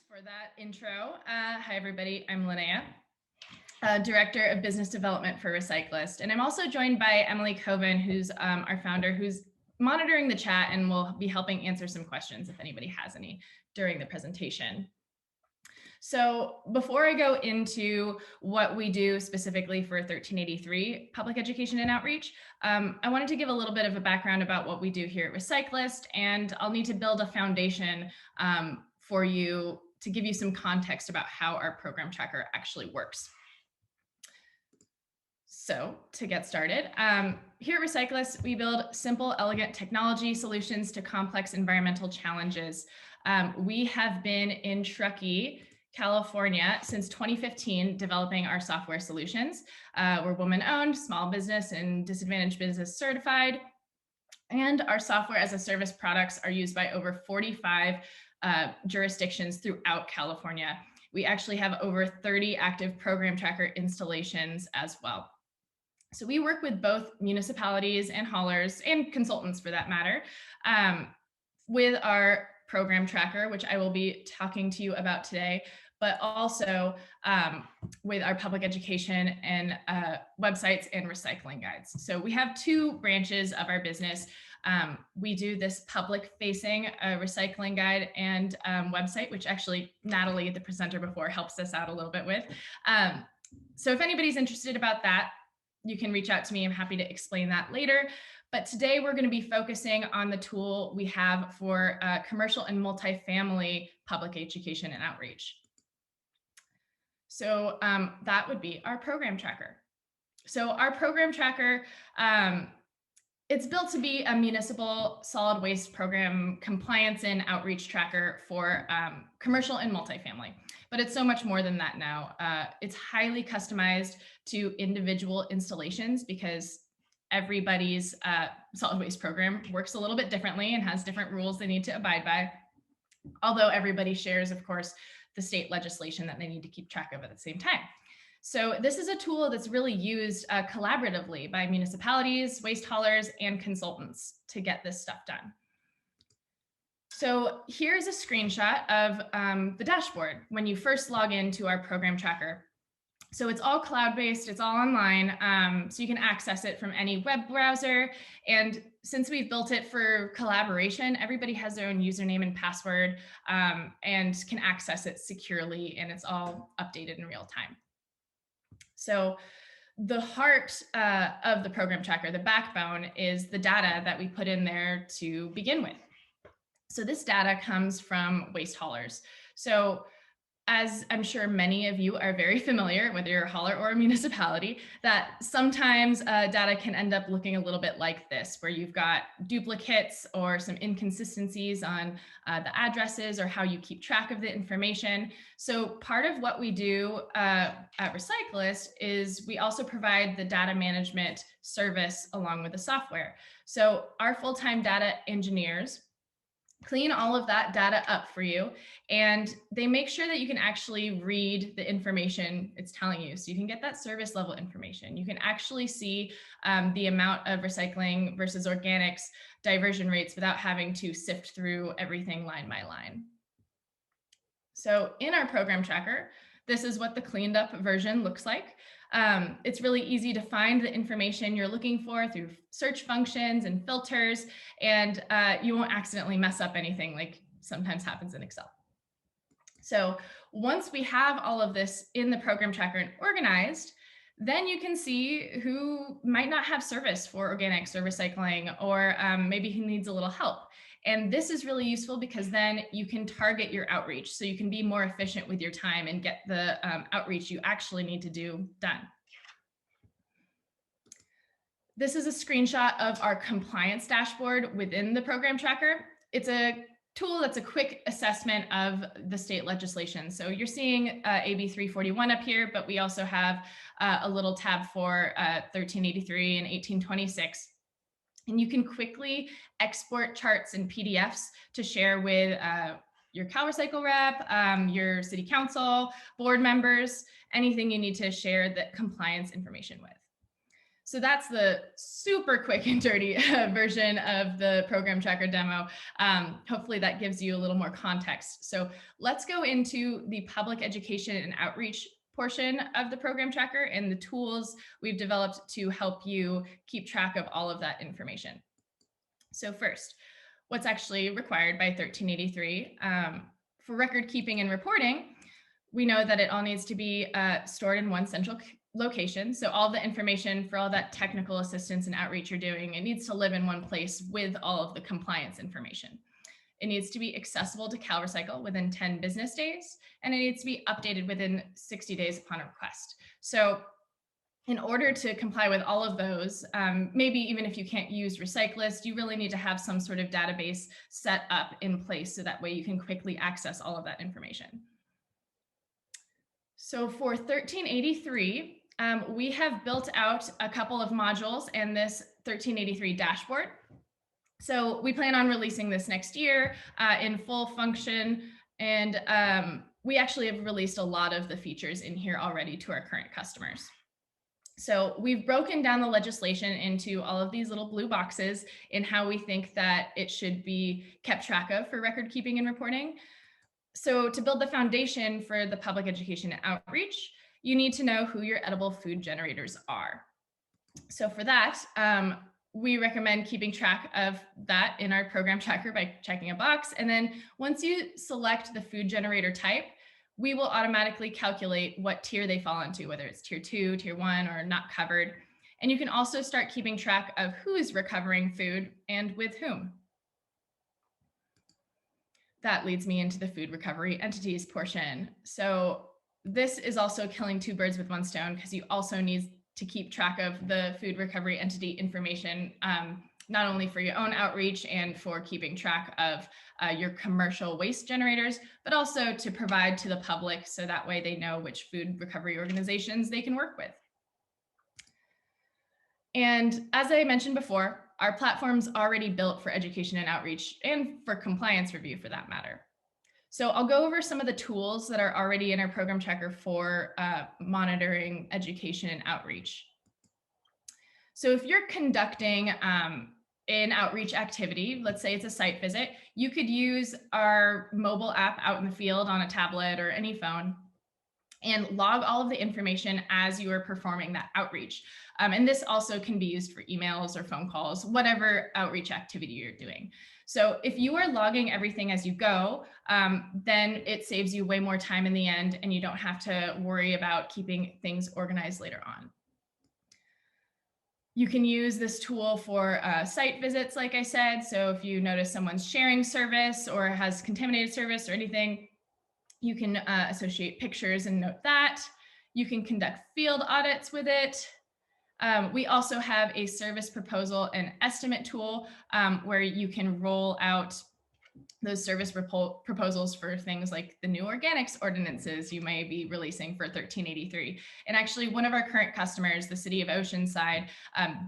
for that intro. Hi, everybody. I'm Linnea, Director of Business Development for Recyclist. And I'm also joined by Emily Coven, who's our founder, who's monitoring the chat and will be helping answer some questions if anybody has any during the presentation. So before I go into what we do specifically for 1383 Public Education and Outreach, I wanted to give a little bit of a background about what we do here at Recyclist, and I'll need to build a foundation for you to give you some context about how our program tracker actually works. So to get started, here at Recyclist, we build simple, elegant technology solutions to complex environmental challenges. We have been in Truckee, California since 2015, developing our software solutions. We're woman-owned, small business and disadvantaged business certified, and our software as a service products are used by over 45 jurisdictions throughout California. We actually have over 30 active program tracker installations as well. So we work with both municipalities and haulers and consultants for that matter with our program tracker, which I will be talking to you about today, but also with our public education and websites and recycling guides. So we have two branches of our business. We do this public-facing recycling guide and website, which actually Natalie, the presenter before, helps us out a little bit with. So if anybody's interested about that, you can reach out to me. I'm happy to explain that later. But today we're going to be focusing on the tool we have for commercial and multifamily public education and outreach. So that would be our program tracker. So our program tracker, it's built to be a municipal solid waste program compliance and outreach tracker for commercial and multifamily. But it's so much more than that now. It's highly customized to individual installations because everybody's solid waste program works a little bit differently and has different rules they need to abide by. Although everybody shares, of course, the state legislation that they need to keep track of at the same time. So this is a tool that's really used collaboratively by municipalities, waste haulers, and consultants to get this stuff done. So here's a screenshot of the dashboard when you first log into our program tracker. So it's all cloud-based, it's all online, so you can access it from any web browser. And since we've built it for collaboration, everybody has their own username and password and can access it securely, and it's all updated in real time. So the heart of the program tracker, the backbone, is the data that we put in there to begin with. So this data comes from waste haulers. So as I'm sure many of you are very familiar, whether you're a hauler or a municipality, that sometimes data can end up looking a little bit like this, where you've got duplicates or some inconsistencies on the addresses or how you keep track of the information. So part of what we do at Recyclist is we also provide the data management service along with the software. So our full-time data engineers clean all of that data up for you, and they make sure that you can actually read the information it's telling you. So you can get that service level information. You can actually see the amount of recycling versus organics diversion rates without having to sift through everything line by line. So in our program tracker, this is what the cleaned up version looks like. It's really easy to find the information you're looking for through search functions and filters, and you won't accidentally mess up anything like sometimes happens in Excel. So once we have all of this in the program tracker and organized, then you can see who might not have service for organics or recycling, or maybe who needs a little help. And this is really useful because then you can target your outreach, so you can be more efficient with your time and get the outreach you actually need to do done. This is a screenshot of our compliance dashboard within the program tracker. It's a tool that's a quick assessment of the state legislation. So you're seeing AB 341 up here, but we also have a little tab for 1383 and 1826. And you can quickly export charts and PDFs to share with your CalRecycle rep, your city council, board members, anything you need to share that compliance information with. So that's the super quick and dirty version of the program tracker demo. Hopefully that gives you a little more context. So let's go into the public education and outreach portion of the program tracker and the tools we've developed to help you keep track of all of that information. So first, what's actually required by 1383 for record keeping and reporting? We know that it all needs to be stored in one central location. So all the information for all that technical assistance and outreach you're doing, it needs to live in one place with all of the compliance information. It needs to be accessible to CalRecycle within 10 business days, and it needs to be updated within 60 days upon request. So in order to comply with all of those, maybe even if you can't use Recyclist, you really need to have some sort of database set up in place so that way you can quickly access all of that information. So for 1383, we have built out a couple of modules and this 1383 dashboard. So we plan on releasing this next year in full function. And we actually have released a lot of the features in here already to our current customers. So we've broken down the legislation into all of these little blue boxes in how we think that it should be kept track of for record keeping and reporting. So to build the foundation for the public education and outreach, you need to know who your edible food generators are. So for that, we recommend keeping track of that in our program tracker by checking a box. And then once you select the food generator type, we will automatically calculate what tier they fall into, whether it's tier 2, tier 1, or not covered. And you can also start keeping track of who is recovering food and with whom. That leads me into the food recovery entities portion. So this is also killing two birds with one stone because you also need to keep track of the food recovery entity information, not only for your own outreach and for keeping track of your commercial waste generators, but also to provide to the public so that way they know which food recovery organizations they can work with. And as I mentioned before, our platform's already built for education and outreach and for compliance review for that matter. So I'll go over some of the tools that are already in our program tracker for monitoring education and outreach. So if you're conducting an outreach activity, let's say it's a site visit, you could use our mobile app out in the field on a tablet or any phone and log all of the information as you are performing that outreach. And this also can be used for emails or phone calls, whatever outreach activity you're doing. So if you are logging everything as you go, then it saves you way more time in the end, and you don't have to worry about keeping things organized later on. You can use this tool for site visits, like I said. So if you notice someone's sharing service or has contaminated service or anything, you can associate pictures and note that. You can conduct field audits with it. We also have a service proposal and estimate tool where you can roll out those service proposals for things like the new organics ordinances you may be releasing for 1383. And actually one of our current customers, the city of Oceanside,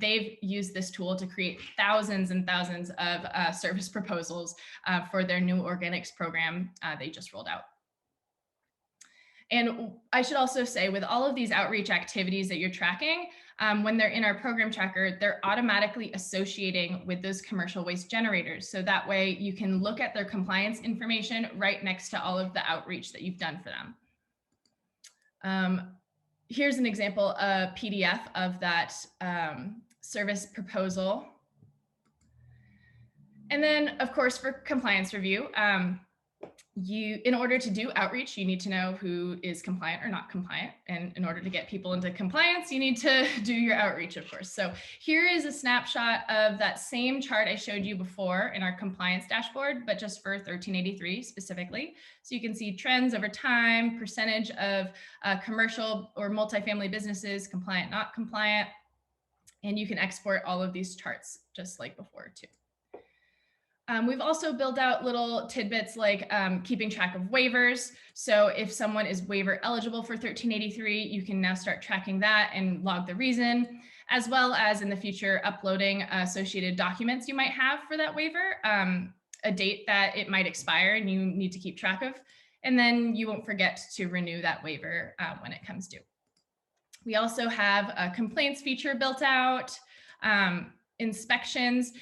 they've used this tool to create thousands and thousands of service proposals for their new organics program they just rolled out. And I should also say, with all of these outreach activities that you're tracking, when they're in our program tracker, they're automatically associating with those commercial waste generators. So that way you can look at their compliance information right next to all of the outreach that you've done for them. Here's an example, a PDF of that service proposal. And then, of course, for compliance review, in order to do outreach, you need to know who is compliant or not compliant. And in order to get people into compliance, you need to do your outreach, of course. So here is a snapshot of that same chart I showed you before in our compliance dashboard, but just for 1383 specifically. So you can see trends over time, percentage of commercial or multifamily businesses, compliant, not compliant. And you can export all of these charts just like before too. We've also built out little tidbits like keeping track of waivers. So if someone is waiver eligible for 1383, you can now start tracking that and log the reason, as well as in the future uploading associated documents you might have for that waiver, a date that it might expire and you need to keep track of, and then you won't forget to renew that waiver when it comes due. We also have a complaints feature built out. Inspections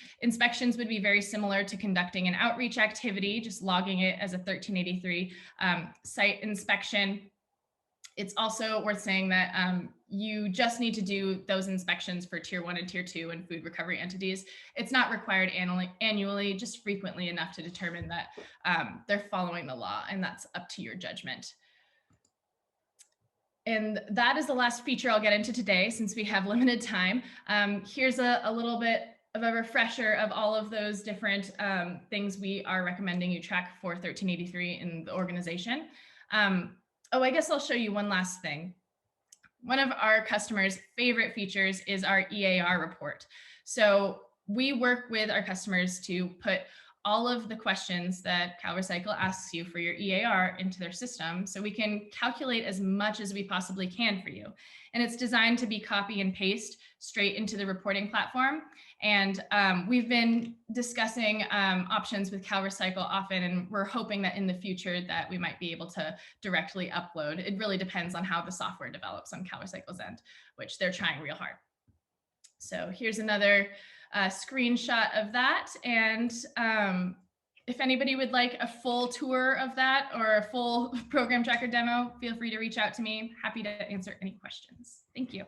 would be very similar to conducting an outreach activity, just logging it as a 1383 site inspection. It's also worth saying that you just need to do those inspections for tier 1 and tier 2 and food recovery entities. It's not required annually, just frequently enough to determine that they're following the law, and that's up to your judgment. And that is the last feature I'll get into today since we have limited time. Here's a little bit of a refresher of all of those different things we are recommending you track for 1383 in the organization. Oh, I guess I'll show you one last thing. One of our customers' favorite features is our EAR report. So we work with our customers to put all of the questions that CalRecycle asks you for your EAR into their system so we can calculate as much as we possibly can for you. And it's designed to be copy and paste straight into the reporting platform. And we've been discussing options with CalRecycle often, and we're hoping that in the future that we might be able to directly upload. It really depends on how the software develops on CalRecycle's end, which they're trying real hard. So here's another screenshot of that. And if anybody would like a full tour of that or a full program tracker demo, feel free to reach out to me. Happy to answer any questions. Thank you.